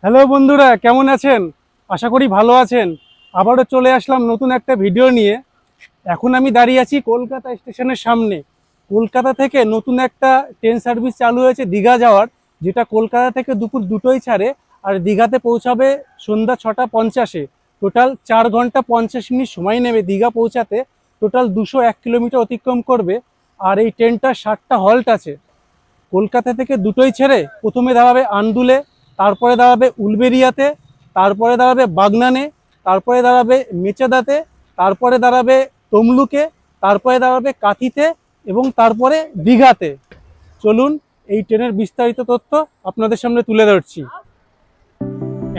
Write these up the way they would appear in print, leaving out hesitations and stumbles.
Hello বন্ধুরা, কেমন আছেন? আশা করি ভালো আছেন। আবারও চলে আসলাম নতুন একটা ভিডিও নিয়ে। এখন আমি দাঁড়িয়ে আছি কলকাতা স্টেশনের সামনে। কলকাতা থেকে নতুন একটা ট্রেন সার্ভিস চালু হয়েছে দীঘা যাওয়ার, যেটা কলকাতা থেকে দুপুর 2টোয় ছাড়ে আর দীঘাতে পৌঁছাবে সন্ধ্যা 6:50-এ। টোটাল 4 ঘন্টা 50 মিনিট সময় নেবে দীঘা পৌঁছাতে। টোটাল 201 কিলোমিটার অতিক্রম করবে। আর এই ট্রেনটার 7টা হল্ট আছে। কলকাতা থেকে 2টোয় ছেড়ে প্রথমে দাঁড়াবে আন্দুলে, তারপরে দাঁড়াবে উলবেরিয়াতে, তারপরে দাঁড়াবে বাগনানে, তারপরে দাঁড়াবে মেচেদাতে, তারপরে দাঁড়াবে তমলুকে, তারপরে দাঁড়াবে কাঁথিতে এবং তারপরে দীঘাতে। চলুন এই ট্রেনের বিস্তারিত তথ্য আপনাদের সামনে তুলে ধরছি।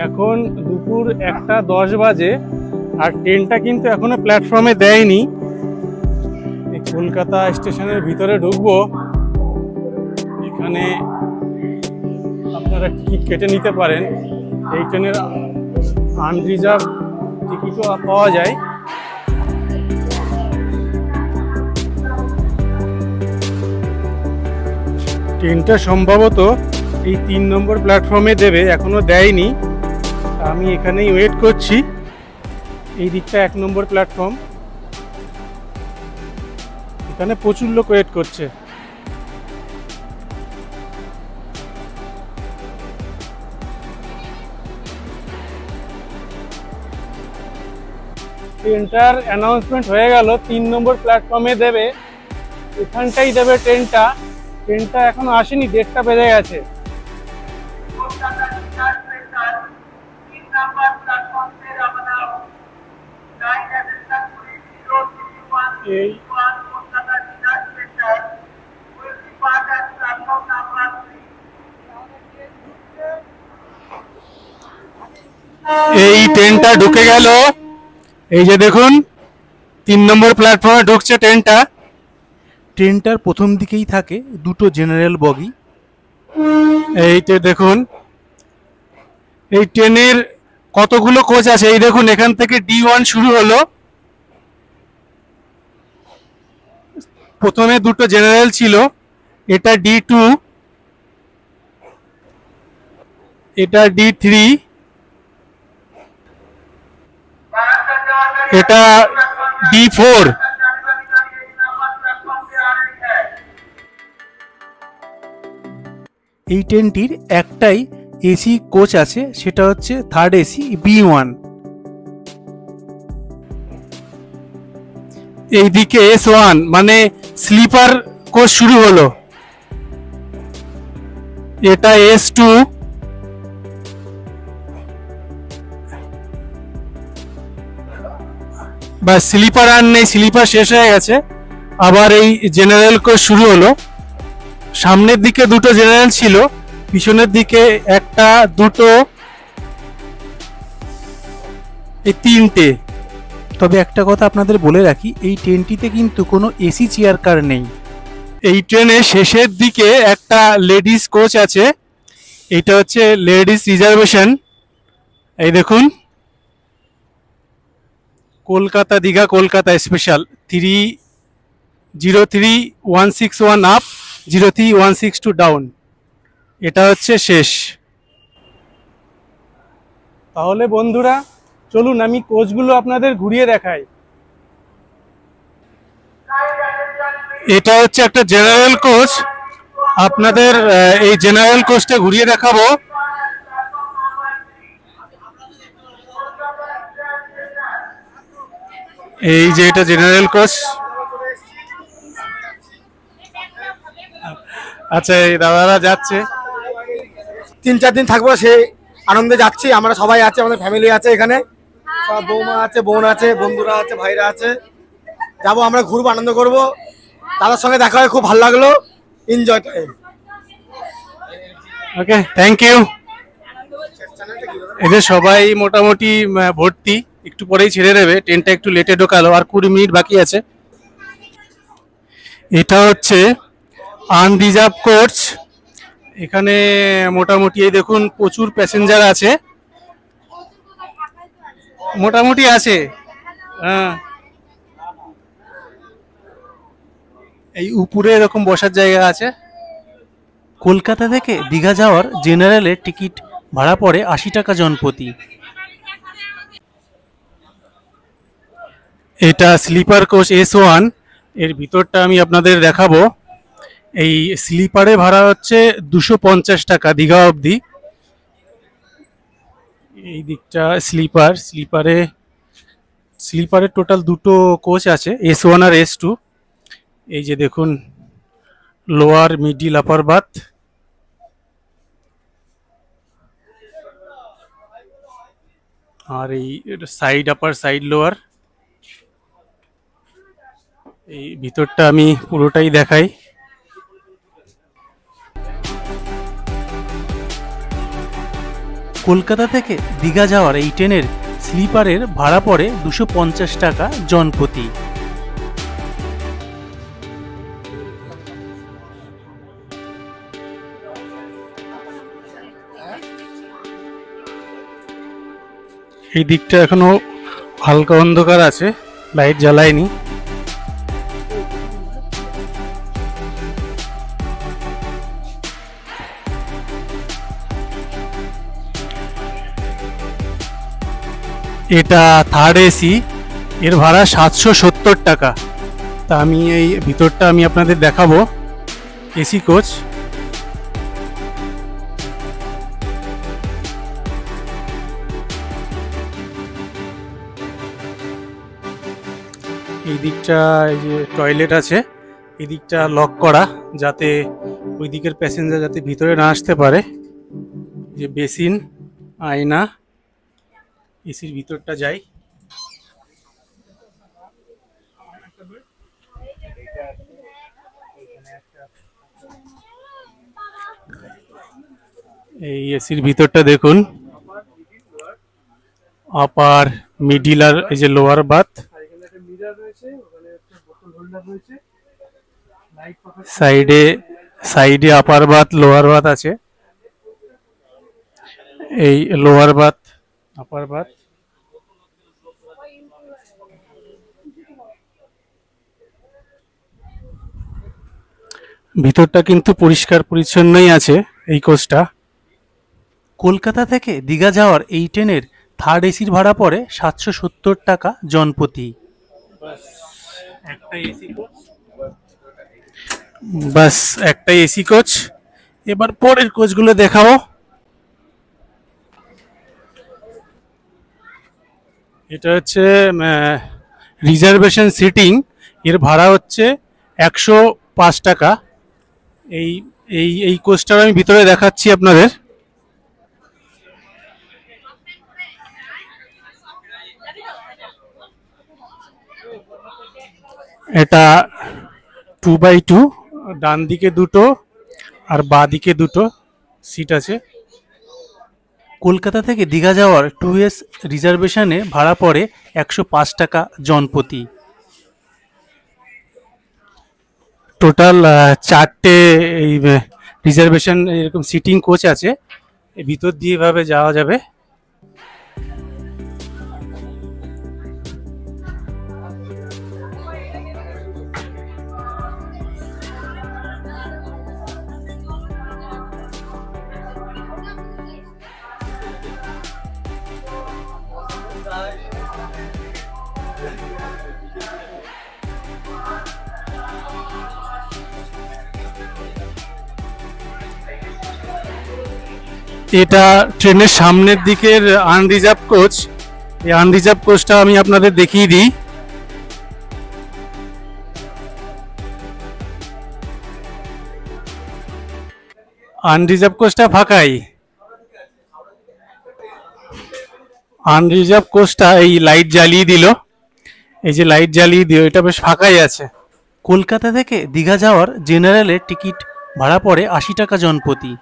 এখন দুপুর 1:10 বাজে আর ট্রেনটা কিন্তু এখনো প্ল্যাটফর্মে দেয়নি। এই কলকাতা স্টেশনের ভিতরে ঢুকবো। এখানে আপনারা টিকিট কেটে নিতে পারেন। এই ট্রেনের আনরিজার্ভ টিকিটও পাওয়া যায়। ট্রেনটা সম্ভবত এই 3 নম্বর প্ল্যাটফর্মে দেবে, এখনো দেয়নি। আমি এখানেই ওয়েট করছি। এই দিকটা 1 নম্বর প্ল্যাটফর্ম। এখানে প্রচুর লোক ওয়েট করছে। ট্রেনটার অ্যানাউন্সমেন্ট হয়ে গেল, 3 নম্বর প্ল্যাটফর্মে দেবে। এখানটাই দেবে ট্রেনটা। ট্রেনটা এখনো আসেনি, 1:30টা বেজে গেছে। এই এই ট্রেনটা ঢুকে গেল। এই যে দেখুন, 3 নম্বর প্ল্যাটফর্মে ঢুকছে ট্রেনটা। ট্রেনটার প্রথম দিকেই থাকে 2টো জেনারেল বগি। এইটা দেখুন, এই ট্রেনের কতগুলো কোচ আছে। এই দেখুন, এখান থেকে D1 শুরু হলো। প্রথমে 2টো জেনারেল ছিল, এটা D2, এটা D3, এটা D4। এই ট্রেনটির একটাই এসি কোচ আছে, সেটা হচ্ছে 3rd এসি B1। এইদিকে S1 মানে স্লিপার কোচ শুরু হলো। এটা S2, বা স্লিপার আর নেই, স্লিপার শেষ হয়ে গেছে। আবার এই জেনারেল কোচ শুরু হলো। সামনের দিকে 2টো জেনারেল ছিল, পিছনের দিকে 1টা 2টো, এই 3টে। তবে একটা কথা আপনাদের বলে রাখি, এই ট্রেনটিতে কিন্তু কোনো এসি চেয়ার কার নেই। এই ট্রেনের শেষের দিকে একটা লেডিস কোচ আছে, এটা হচ্ছে লেডিস রিজার্ভেশন। এই দেখুন, Kolkata Digha Kolkata special 303-161 up, 03-162 down. এটা হচ্ছে শেষ। তাহলে বন্ধুরা চলুন আমি কোচগুলো আপনাদের ঘুরিয়ে দেখাই। এটা হচ্ছে একটা জেনারেল কোচ। আপনাদের এই জেনারেল কোচটা ঘুরিয়ে দেখাবো। এই যে এটা জেনারেল কোচ। আচ্ছা, এই দাদারা যাচ্ছে। 3-4 দিন থাকবো, সেই আনন্দে যাচ্ছি। আমরা সবাই আছে, আমাদের ফ্যামিলি আছে এখানে, সব বৌমা আছে, বোন আছে, বন্ধুরা আছে, ভাইরা আছে। যাবো, আমরা ঘুরবো, আনন্দ করবো। দাদার সঙ্গে দেখা হয়, খুব ভালো লাগলো। Enjoy time. Okay, thank you. এদের সবাই মোটামুটি ভর্তি, একটু পরেই ছেড়ে দেবে। ট্রেনটা একটু লেটে ঢোকালো, আর 20 মিনিট বাকি আছে। এটা হচ্ছে আনরিজার্ভ কোচ। এখানে মোটামুটি এই দেখুন প্রচুর প্যাসেঞ্জার আছে, মোটামুটি আছে। হ্যাঁ, এই উপরে এরকম বসার জায়গা আছে। কলকাতা থেকে দীঘা যাওয়ার জেনারেলের টিকিট ভাড়া পড়ে ৮০ টাকা জনপ্রতি। এটা স্লিপার কোচ S1, এর ভিতরটা আমি আপনাদের দেখাবো। এই স্লিপারে ভাড়া হচ্ছে 250 টাকা দীঘা অবধি। এই দিকটা স্লিপারে টোটাল দুটো কোচ আছে, S1 আর S2। এই যে দেখুন, লোয়ার, মিডিল, আপার বাথ। আর এই সাইড আপার, সাইড লোয়ার। এই ভিতরটা আমি পুরোটাই দেখাই। কলকাতা থেকে দীঘা যাওয়ার এই ট্রেনের স্লিপারের ভাড়া পড়ে 250 টাকা জনপ্রতি। এই দিকটা এখনো হালকা অন্ধকার আছে, লাইট জ্বালায়নি। এটা থার্ড এসি, এর ভাড়া 770 টাকা। তা আমি এই ভিতরটা আমি আপনাদের দেখাবো। AC coach. এই দিকটা এই যে টয়লেট আছে, এই দিকটা লক করা যাতে ওই দিকের প্যাসেঞ্জার যাতে ভিতরে না আসতে পারে। যে বেসিন, আয়না, এসির ভিতরটা যাই। এই এসির ভিতরটা দেখুন, আপার, মিডিল আর এই যে লোয়ার বাথ। সাইডে আপার বাথ, লোয়ার বাথ আছে। এই লোয়ার বাথ, আপার বাথ। ভিতরটা কিন্তু পরিষ্কার পরিচ্ছন্নই আছে এই কোচটা। কলকাতা থেকে দীঘা যাওয়ার এই ট্রেনের থার্ড এসির ভাড়া পড়ে 770 টাকা জনপ্রতি। বাস একটাই এসি কোচ। এবার পরের কোচগুলো দেখাবো। এটা হচ্ছে রিজার্ভেশন সিটিং, এর ভাড়া হচ্ছে 105 টাকা। এই এই এই কোচটা আমি ভিতরে দেখাচ্ছি আপনাদের। এটা 2x2, ডান দিকে দুটো আর বাঁ দিকে দুটো সিট আছে। কলকাতা থেকে দীঘা যাওয়ার 2S রিজার্ভেশনে ভাড়া পড়ে 105 টাকা জনপ্রতি। টোটাল 4টে এই রিজার্ভেশন এরকম সিটিং কোচ আছে, ভিতর দিয়ে এভাবে যাওয়া যাবে। এটা ট্রেনের সামনের দিকের আনরিজার্ভ কোচ। এই আনরিজার্ভ কোচটা আমি আপনাদের দেখিয়ে দিই। আনরিজার্ভ কোচটা ফাঁকাই। আনরিজার্ভ কোচটা এই লাইট জ্বালিয়ে দিল, এই যে লাইট জ্বালিয়ে দিও, এটা বেশ ফাঁকাই আছে। কলকাতা থেকে দীঘা যাওয়ার জেনারেলের টিকিট ভাড়া পড়ে 80 টাকা জনপ্রতি।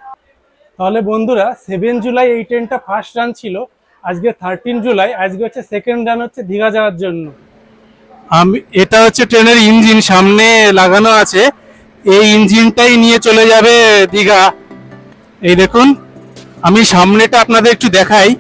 তাহলে বন্ধুরা 7 জুলাই এই ট্রেনটা ফার্স্ট রান ছিল, আজকে 13 জুলাই, আজকে হচ্ছে সেকেন্ড রান হচ্ছে দীঘা যাওয়ার জন্য। এটা হচ্ছে ট্রেনের ইঞ্জিন সামনে লাগানো আছে, এই ইঞ্জিনটাই নিয়ে চলে যাবে দীঘা। এই দেখুন, আমি সামনেটা আপনাদের একটু দেখাই।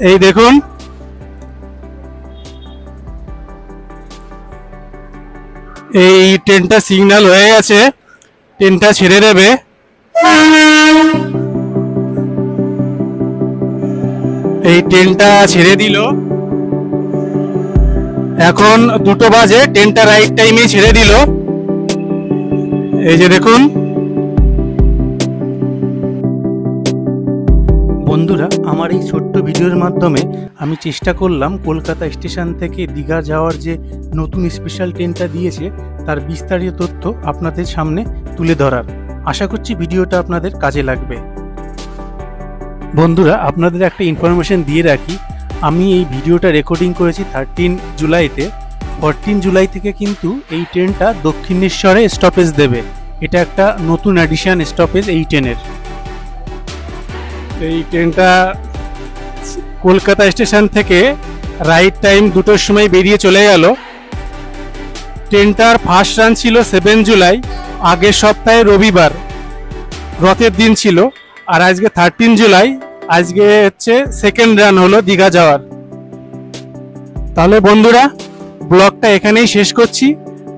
এই দেখুন এই ট্রেনটা সিগন্যাল হয়ে গেছে, ট্রেনটা ছেড়ে দেবে। এই ট্রেনটা ছেড়ে দিল, এখন 2টো বাজে, ট্রেনটা রাইট টাইমে ছেড়ে দিল। এই যে দেখুন বন্ধুরা, আমার এই ছোট্ট ভিডিওর মাধ্যমে আমি চেষ্টা করলাম কলকাতা স্টেশন থেকে দীঘা যাওয়ার যে নতুন স্পেশাল ট্রেনটা দিয়েছে তার বিস্তারিত তথ্য আপনাদের সামনে তুলে ধরার। আশা করছি ভিডিওটা আপনাদের কাজে লাগবে। বন্ধুরা, আপনাদের একটা ইনফরমেশন দিয়ে রাখি, আমি এই ভিডিওটা রেকর্ডিং করেছি 13 জুলাইতে। 14 জুলাই থেকে কিন্তু এই ট্রেনটা দক্ষিণেশ্বরে স্টপেজ দেবে। এটা একটা নতুন অ্যাডিশন স্টপেজ এই ট্রেনের। এই ট্রেনটা কলকাতা স্টেশন থেকে রাইট টাইম 2টোর সময় বেরিয়ে চলে গেল। ট্রেনটার ফার্স্ট রান ছিল 7 জুলাই, আগের সপ্তাহে রবিবার রথের দিন ছিল, আর আজকে 13 জুলাই, আজকে হচ্ছে সেকেন্ড রান হলো দীঘা যাওয়ার। তাহলে বন্ধুরা, ব্লগটা এখানেই শেষ করছি।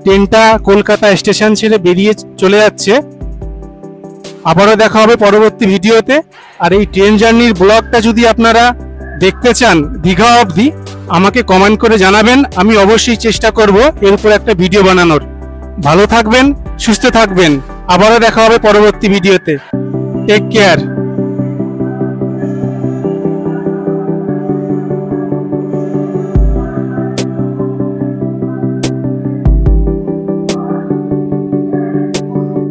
ট্রেনটা কলকাতা স্টেশন ছেড়ে বেরিয়ে চলে যাচ্ছে। আবারও দেখা হবে পরবর্তী ভিডিওতে। আর এই ট্রেন জার্নির ব্লগটা যদি আপনারা দেখতে চান দীঘা অবধি, আমাকে কমেন্ট করে জানাবেন, আমি অবশ্যই চেষ্টা করব এর উপর একটা ভিডিও বানানোর। ভালো থাকবেন, সুস্থ থাকবেন, আবারও দেখা হবে পরবর্তী ভিডিওতে। Take care.